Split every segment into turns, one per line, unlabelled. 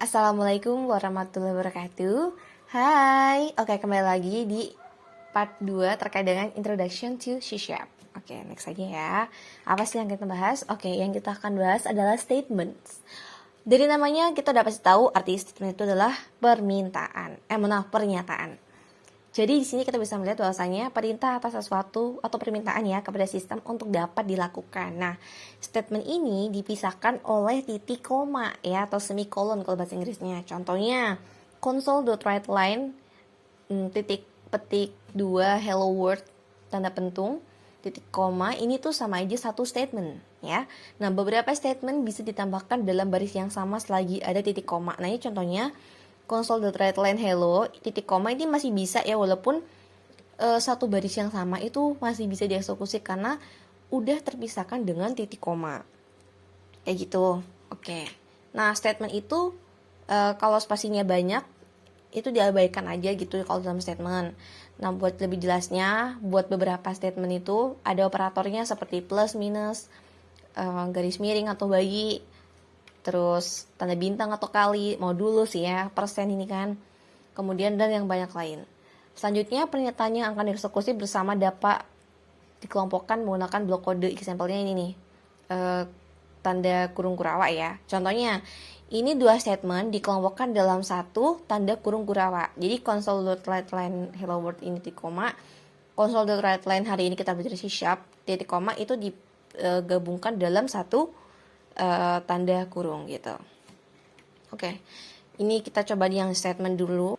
Assalamualaikum warahmatullahi wabarakatuh. Hai, oke, kembali lagi di part 2 terkait dengan Introduction to C#. Oke, next aja ya. Apa sih yang kita bahas? Oke, yang kita akan bahas adalah statements. Dari namanya kita dapat tahu arti statement itu adalah pernyataan. Jadi di sini kita bisa melihat bahwasanya perintah atas sesuatu atau permintaan ya kepada sistem untuk dapat dilakukan. Nah, statement ini dipisahkan oleh titik koma ya atau semikolon kalau bahasa Inggrisnya. Contohnya console.writeLine titik petik 2 hello world tanda pentung titik koma ini tuh sama aja satu statement ya. Nah, beberapa statement bisa ditambahkan dalam baris yang sama selagi ada titik koma. Nah, ini contohnya console.writeLine hello titik koma ini masih bisa ya, walaupun satu baris yang sama itu masih bisa dieksekusi karena udah terpisahkan dengan titik koma kayak gitu. Oke, nah statement itu kalau spasinya banyak itu diabaikan aja gitu kalau dalam statement. Nah, buat lebih jelasnya, buat beberapa statement itu ada operatornya seperti plus, minus, garis miring atau bagi, terus tanda bintang atau kali, modulus ya, persen ini kan, kemudian dan yang banyak lain. Selanjutnya pernyataan yang akan dieksekusi bersama dapat dikelompokkan menggunakan blok kode. Example-nya ini nih, tanda kurung kurawa ya. Contohnya ini dua statement dikelompokkan dalam satu tanda kurung kurawa. Jadi console.writeLine hello world ini titik koma, console.writeLine hari ini kita belajar C# titik koma itu digabungkan dalam satu tanda kurung gitu. Oke, ini kita coba yang statement dulu.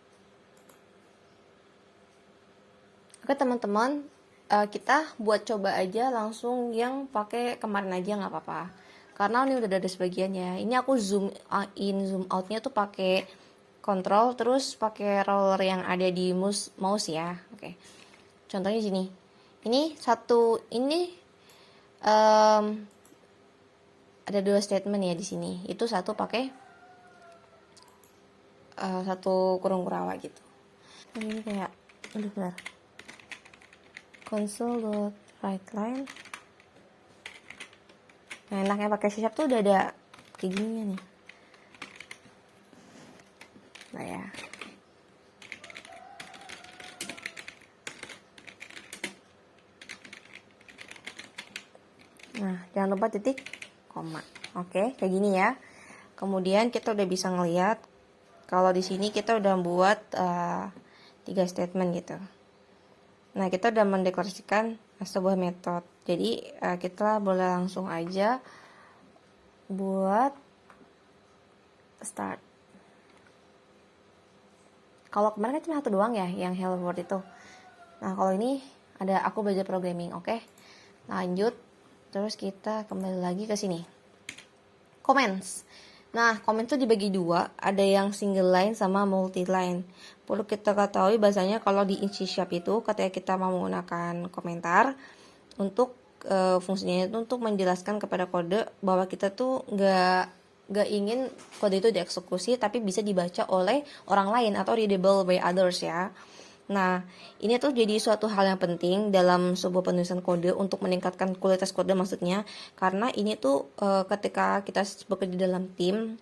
Oke teman-teman, kita buat coba aja langsung yang pakai kemarin aja nggak apa-apa. Karena ini udah ada sebagian ya. Ini aku zoom in, zoom outnya tuh pakai control, terus pakai roller yang ada di mouse ya. Oke, contohnya sini. Ini satu, ini ada dua statement ya di sini. Itu satu pakai satu kurung kurawa gitu. Ini kayak aduh benar. Console.writeLine. Nah, enaknya pakai C# tuh udah ada kayak gini nih. Nah ya. Nah, jangan lupa titik koma. Oke, kayak gini ya. Kemudian kita udah bisa ngelihat kalau di sini kita udah buat 3 statement gitu. Nah, kita udah mendeklarasikan sebuah metode. Jadi kita boleh langsung aja buat start. Kalau kemarin kan cuma satu doang ya yang hello world itu. Nah, kalau ini ada aku belajar programming, oke. Lanjut. Terus kita kembali lagi ke sini. Comments. Nah, comments itu dibagi dua, ada yang single line sama multi line. Perlu kita ketahui bahasanya kalau di C# itu ketika kita mau menggunakan komentar untuk fungsinya itu untuk menjelaskan kepada kode bahwa kita tuh nggak ingin kode itu dieksekusi tapi bisa dibaca oleh orang lain atau readable by others ya. Nah, ini tuh jadi suatu hal yang penting dalam sebuah penulisan kode untuk meningkatkan kualitas kode maksudnya, karena ini tuh ketika kita bekerja dalam tim,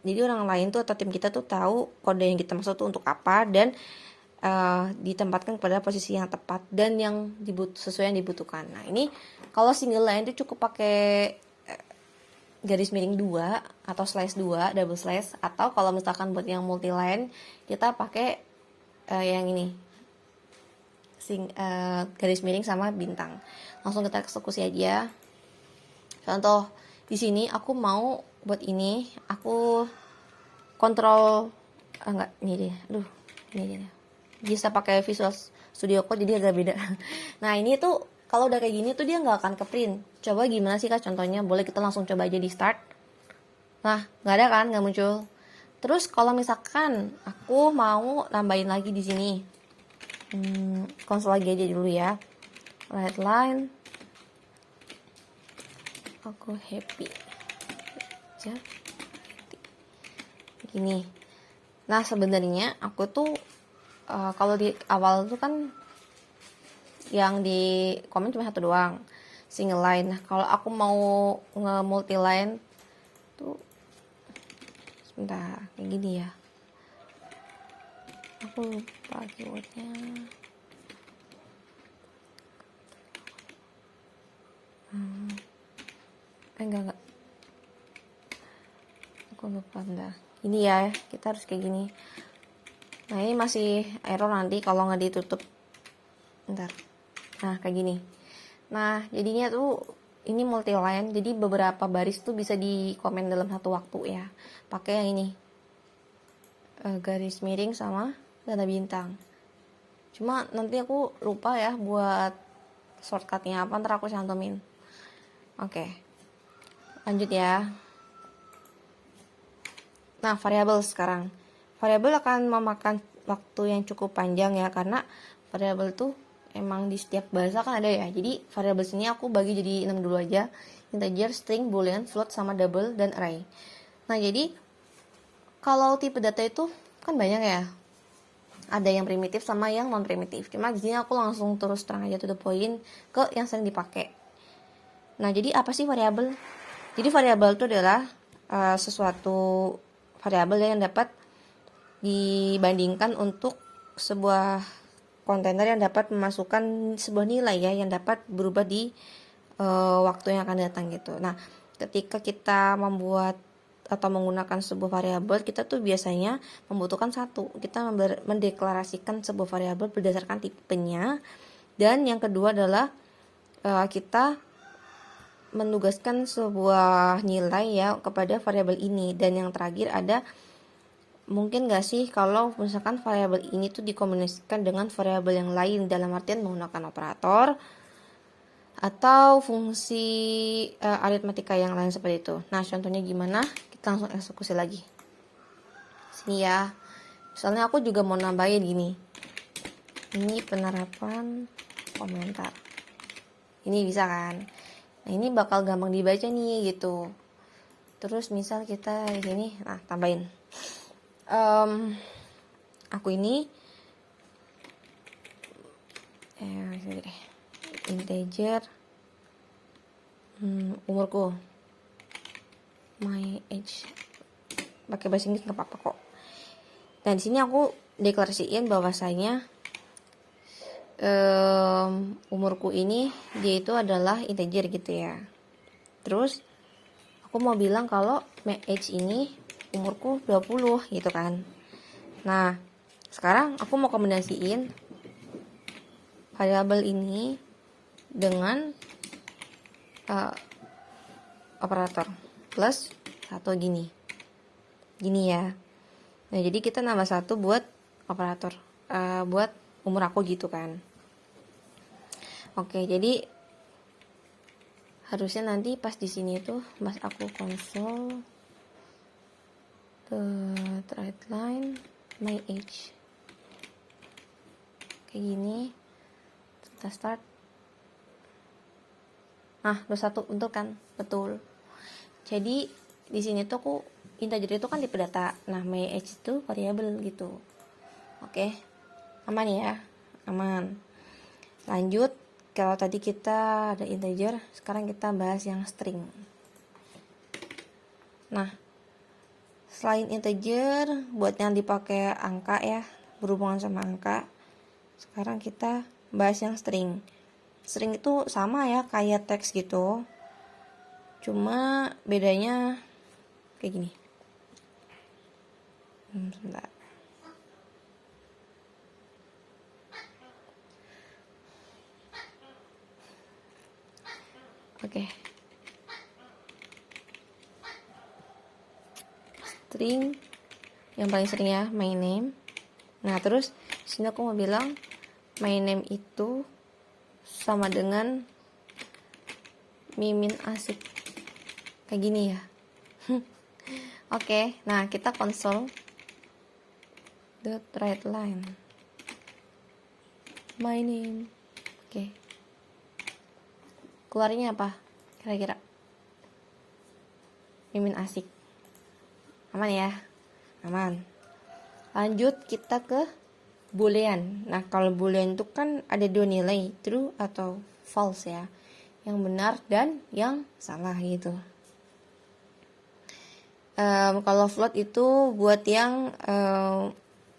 jadi orang lain tuh atau tim kita tuh tahu kode yang kita maksud tuh untuk apa dan ditempatkan pada posisi yang tepat dan yang sesuai yang dibutuhkan. Nah, ini kalau single line itu cukup pakai garis miring 2 atau slash 2, double slash, atau kalau misalkan buat yang multi line kita pakai yang ini garis miring sama bintang. Langsung kita eksekusi aja. Contoh di sini aku mau buat ini, aku kontrol enggak ini deh. Aduh, ini deh. Bisa pakai Visual Studio Code jadi agak beda. Nah, ini tuh kalau udah kayak gini tuh dia nggak akan ke print. Coba gimana sih Kak contohnya? Boleh kita langsung coba aja di start. Nah, nggak ada kan, nggak muncul. Terus kalau misalkan aku mau nambahin lagi di sini, konsol lagi aja dulu ya. WriteLine, aku happy, aja, gini. Nah sebenarnya aku tuh kalau di awal tuh kan yang di komen cuma satu doang, single line. Nah kalau aku mau nge multi line tuh Bentar, kayak gini ya. Aku lupa keywordnya. Enggak. Aku lupa, bentar. Ini ya, kita harus kayak gini. Nah, ini masih error nanti kalau nggak ditutup. Bentar. Nah, kayak gini. Nah, jadinya tuh ini multi line, jadi beberapa baris tuh bisa di komen dalam satu waktu ya. Pakai yang ini. Garis miring sama tanda bintang. Cuma nanti aku lupa ya buat shortcutnya apa, ntar aku cantumin. Oke. Lanjut ya. Nah, variabel sekarang. Variabel akan memakan waktu yang cukup panjang ya, karena variabel tuh emang di setiap bahasa kan ada ya. Jadi variabel sini aku bagi jadi 6 dulu aja. Integer, string, boolean, float, sama double, dan array. Nah, jadi kalau tipe data itu kan banyak ya. Ada yang primitif sama yang non primitif. Cuma di sini aku langsung terus terang aja to the point ke yang sering dipakai. Nah, jadi apa sih variabel? Jadi variabel itu adalah sesuatu variabel yang dapat dibandingkan untuk sebuah kontainer yang dapat memasukkan sebuah nilai ya, yang dapat berubah di waktu yang akan datang gitu. Nah, ketika kita membuat atau menggunakan sebuah variabel, kita tuh biasanya membutuhkan satu, kita mendeklarasikan sebuah variabel berdasarkan tipenya, dan yang kedua adalah kita menugaskan sebuah nilai ya kepada variabel ini, dan yang terakhir ada mungkin gak sih kalau misalkan variabel ini tuh dikombinasikan dengan variabel yang lain dalam artian menggunakan operator atau fungsi aritmatika yang lain seperti itu. Nah, contohnya gimana? Kita langsung eksekusi lagi. Sini ya. Misalnya aku juga mau nambahin gini. Ini penerapan komentar. Ini bisa kan? Nah, ini bakal gampang dibaca nih gitu. Terus misal kita di sini, nah tambahin. Aku ini integer umurku, my age, pakai bahasa Inggris nggak apa-apa kok. Dan di sini aku deklarasiin bahwasanya umurku ini dia itu adalah integer gitu ya. Terus aku mau bilang kalau my age ini umurku 20 gitu kan. Nah, sekarang aku mau kombinasiin variabel ini dengan operator plus satu gini ya. Nah, jadi kita nambah satu buat operator buat umur aku gitu kan. Oke, jadi harusnya nanti pas di sini tuh pas aku console the right line my age kayak gini, kita start. Nah, 21 untuk kan betul. Jadi di sini tuh aku integer itu kan tipe data. Nah, my age itu variabel gitu. Oke. Aman ya? Aman. Lanjut, kalau tadi kita ada integer, sekarang kita bahas yang string. Nah, selain integer, buat yang dipakai angka ya, berhubungan sama angka, sekarang kita bahas yang string. String itu sama ya, kayak teks gitu. Cuma bedanya kayak gini. Sebentar. Oke. String yang paling sering ya, my name. Nah, terus sini aku mau bilang my name itu sama dengan Mimin Asik. Kayak gini ya. Oke, nah kita console the right line my name. Oke. Keluarnya apa kira-kira? Mimin Asik. Aman ya? Aman. Lanjut kita ke boolean. Nah, kalau boolean itu kan ada dua nilai, true atau false ya, yang benar dan yang salah gitu. Kalau float itu buat yang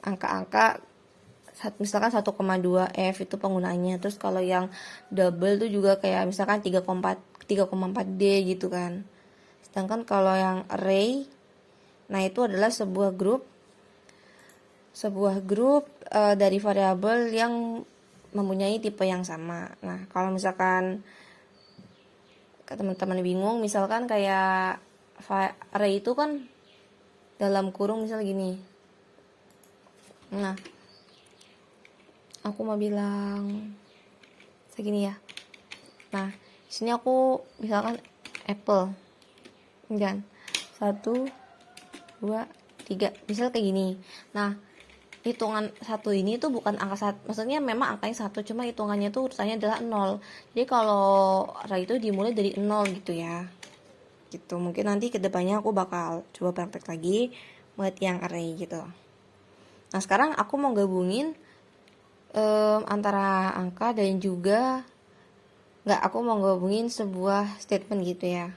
angka-angka misalkan 1,2 F itu penggunaannya. Terus kalau yang double tuh juga kayak misalkan 3,4D gitu kan. Sedangkan kalau yang array, nah itu adalah sebuah grup dari variabel yang mempunyai tipe yang sama. Nah, kalau misalkan teman-teman bingung, misalkan kayak array itu kan dalam kurung misal gini. Nah, aku mau bilang segini ya. Nah, di sini aku misalkan apple, kan 1, 2, 3, misal kayak gini. Nah, hitungan satu ini tuh bukan angka satu, maksudnya memang angkanya satu, cuma hitungannya tuh urutannya adalah 0. Jadi kalau array itu dimulai dari 0 gitu ya. Gitu. Mungkin nanti kedepannya aku bakal coba praktek lagi buat yang array gitu. Nah, sekarang aku mau gabungin antara angka dan juga aku mau gabungin sebuah statement gitu ya.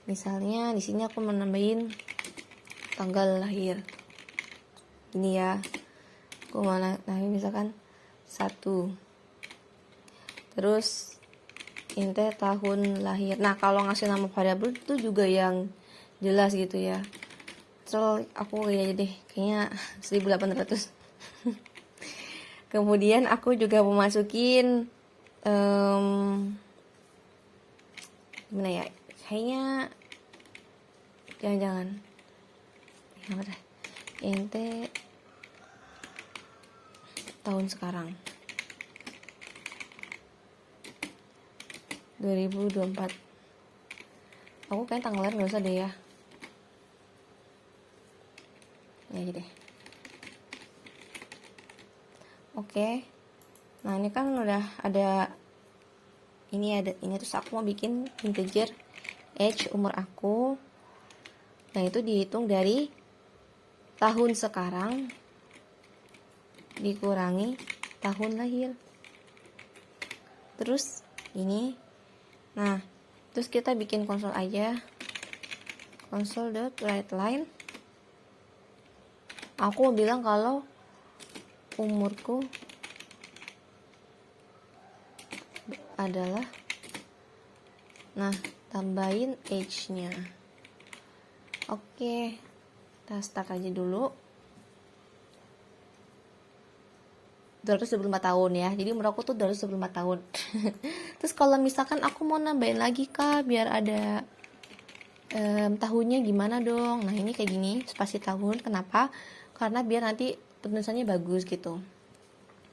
Misalnya di sini aku mau nambahin tanggal lahir. Ini ya. Aku mau nambahin misalkan 1. Terus inte tahun lahir. Nah, kalau ngasih nama variabel itu juga yang jelas gitu ya. Terus aku kayak deh, kayaknya 1800. Kemudian aku juga mau masukin gimana ya? Kayaknya jangan ente tahun sekarang 2024. Aku kayak tanggal lahir nggak usah deh ya. Ya aja deh. Oke. Nah, ini kan udah ada ini terus aku mau bikin integer age umur aku. Nah, itu dihitung dari tahun sekarang dikurangi tahun lahir. Terus ini. Nah, terus kita bikin konsol aja. Console.writeLine. Aku mau bilang kalau umurku adalah, nah, tambahin age-nya. Oke, kita start aja dulu. 224 tahun ya. Jadi umur aku tuh 224 tahun. Terus kalau misalkan aku mau nambahin lagi Kak, biar ada tahunnya gimana dong? Nah, ini kayak gini, spasi tahun. Kenapa? Karena biar nanti penulisannya bagus gitu.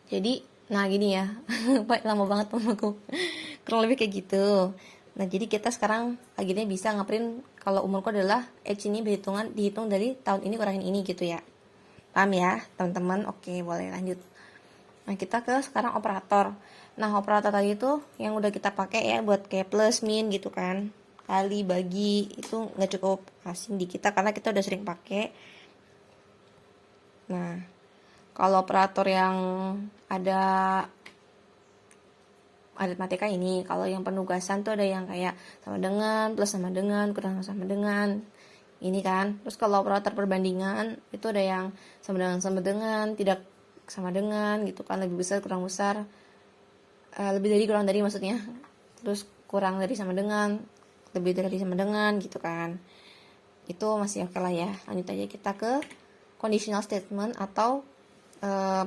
Jadi, nah gini ya. Lama banget mamaku. Kurang lebih kayak gitu. Nah, jadi kita sekarang akhirnya bisa ngeprint kalau umurku adalah age ini dihitung dari tahun ini kurangin ini gitu ya. Paham ya, teman-teman? Oke, boleh lanjut. Nah, kita ke sekarang operator. Nah, operator tadi itu yang udah kita pakai ya buat kayak plus, min gitu kan. Kali, bagi, itu nggak cukup asing di kita karena kita udah sering pakai. Nah, kalau operator yang ada aritmatika ini, kalau yang penugasan tuh ada yang kayak sama dengan, plus sama dengan, kurang sama dengan, ini kan. Terus kalau operator perbandingan itu ada yang sama dengan, tidak sama dengan gitu kan, lebih besar kurang besar, lebih dari kurang dari maksudnya. Terus kurang dari sama dengan, lebih dari sama dengan gitu kan. Itu masih oke lah ya. Lanjut aja kita ke conditional statement atau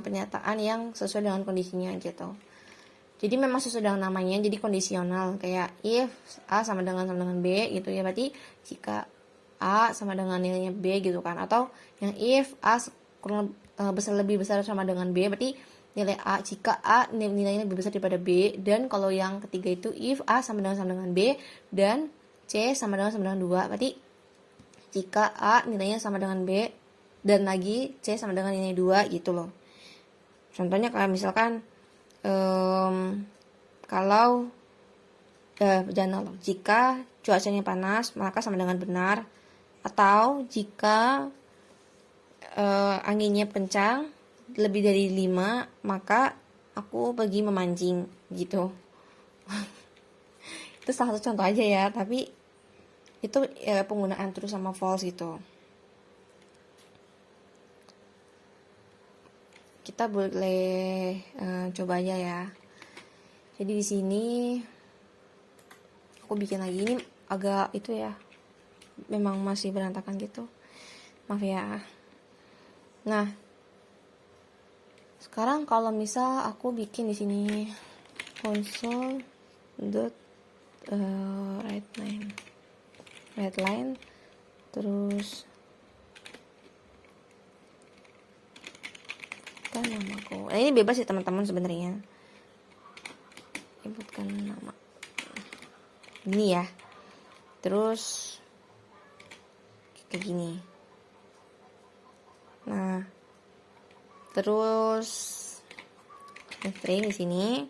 pernyataan yang sesuai dengan kondisinya gitu. Jadi memang sesuai dengan namanya, jadi kondisional. Kayak if A sama dengan B gitu ya, berarti jika A sama dengan nilainya B gitu kan. Atau yang if A lebih besar sama dengan B, berarti nilai A, jika A nilainya lebih besar daripada B. Dan kalau yang ketiga itu if A sama dengan B dan C sama dengan 2, berarti jika A nilainya sama dengan B dan lagi C sama dengan nilai 2 gitu loh. Contohnya kayak misalkan kalau jika cuacanya panas maka sama dengan benar, atau jika anginnya kencang lebih dari 5 maka aku pergi memancing gitu. Itu salah satu contoh aja ya, tapi Itu penggunaan true sama false gitu. Kita boleh coba aja ya. Jadi di sini aku bikin lagi, ini agak itu ya, memang masih berantakan gitu, maaf ya. Nah, sekarang kalau misal aku bikin di sini console dot write line terus kita namaku. Nah, ini bebas sih teman-teman sebenarnya. Inputkan nama. Ini ya. Terus kayak gini. Nah, terus string di sini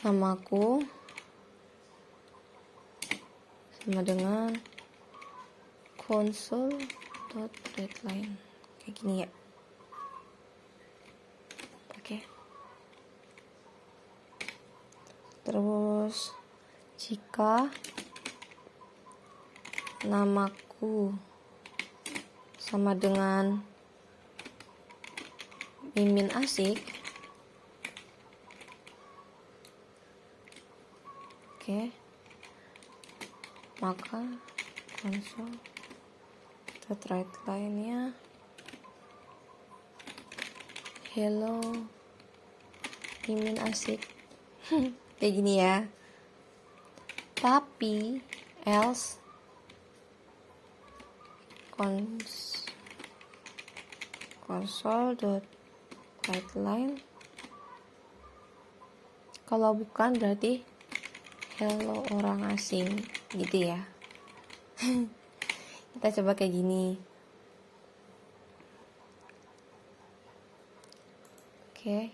namaku sama dengan console.readline kayak gini ya. Oke. Terus jika namaku sama dengan Mimin Asik, oke, maka console.writeline-nya hello Mimin Asik. Kayak gini ya. Tapi else console.writeline, kalau bukan berarti hello orang asing gitu ya. Kita coba kayak gini. Oke.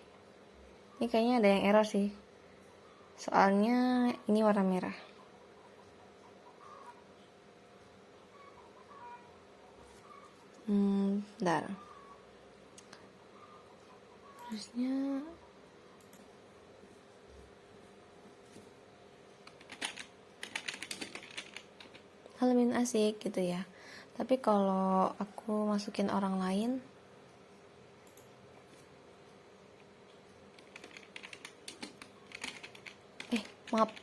Ini kayaknya ada yang error sih. Soalnya ini warna merah. Bentar. Terusnya halamin asik gitu ya. Tapi kalau aku masukin orang lain, maaf.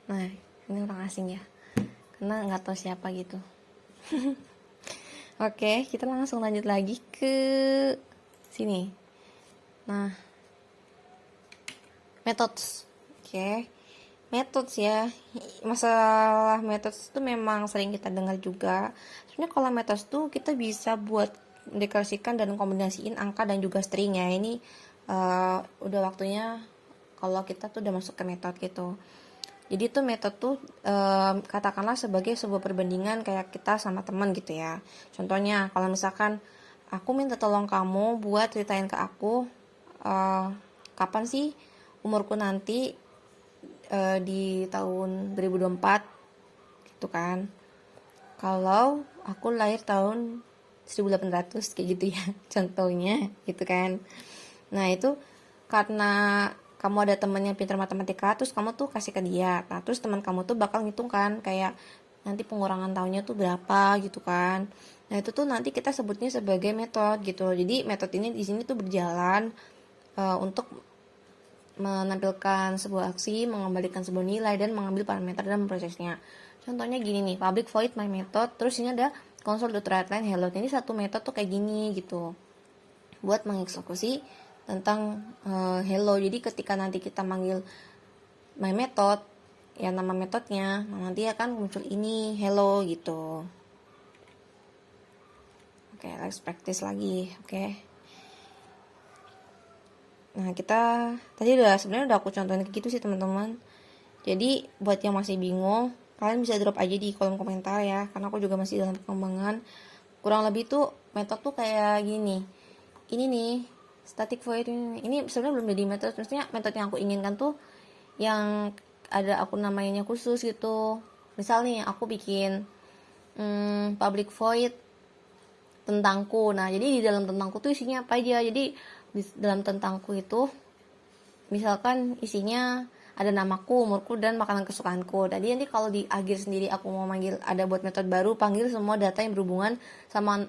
Nah, ini orang asing ya. Karena nggak tahu siapa gitu. Oke, kita langsung lanjut lagi ke sini. Nah, methods. Oke. Methods ya. Masalah methods itu memang sering kita dengar juga. Sebenarnya kalau methods tuh kita bisa buat deklarasikan dan kombinasiin angka dan juga string ya. Ini udah waktunya kalau kita tuh udah masuk ke metode gitu. Jadi tuh metode tuh katakanlah sebagai sebuah perbandingan kayak kita sama teman gitu ya. Contohnya kalau misalkan aku minta tolong kamu buat ceritain ke aku kapan sih umurku nanti di tahun 2024 gitu kan. Kalau aku lahir tahun 1800 kayak gitu ya contohnya gitu kan. Nah itu karena kamu ada temennya pintar matematika, terus kamu tuh kasih ke dia. Nah terus teman kamu tuh bakal ngitung kan kayak nanti pengurangan tahunnya tuh berapa gitu kan. Nah itu tuh nanti kita sebutnya sebagai metode gitu. Jadi metode ini di sini tuh berjalan untuk menampilkan sebuah aksi, mengembalikan sebuah nilai, dan mengambil parameter dalam prosesnya. Contohnya gini nih, public void my method, terus ini ada console.writeline hello. Ini satu metode tuh kayak gini gitu, buat mengeksekusi tentang hello. Jadi ketika nanti kita manggil my method, ya nama metodenya, nanti akan muncul ini hello gitu. Oke, let's practice lagi. Oke. Nah, kita tadi sebenarnya udah aku contohin kayak gitu sih teman-teman. Jadi buat yang masih bingung, kalian bisa drop aja di kolom komentar ya, karena aku juga masih dalam pengembangan. Kurang lebih tuh metode tuh kayak gini. Ini nih, static void ini sebenarnya belum jadi metode. Maksudnya metode yang aku inginkan tuh yang ada akun namanya khusus gitu. Misal nih aku bikin public void tentangku. Nah, jadi di dalam tentangku tuh isinya apa aja. Jadi di dalam tentangku itu misalkan isinya ada namaku, umurku, dan makanan kesukaanku. Jadi nanti kalau di akhir sendiri aku mau manggil, ada buat metode baru, panggil semua data yang berhubungan sama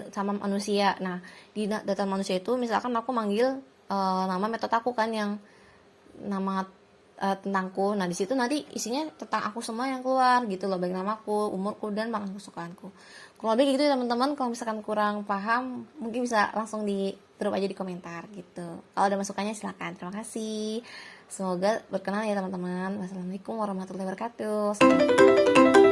sama manusia. Nah, di data manusia itu misalkan aku manggil nama metode aku kan, yang nama tentangku. Nah, di situ nanti isinya tentang aku semua yang keluar gitu loh, baik namaku, umurku, dan makanan kesukaanku. Kalau lebih gitu ya teman-teman. Kalau misalkan kurang paham, mungkin bisa langsung di drop aja di komentar gitu. Kalau ada masukannya silakan. Terima kasih. Semoga berkenan ya teman-teman. Wassalamualaikum warahmatullahi wabarakatuh.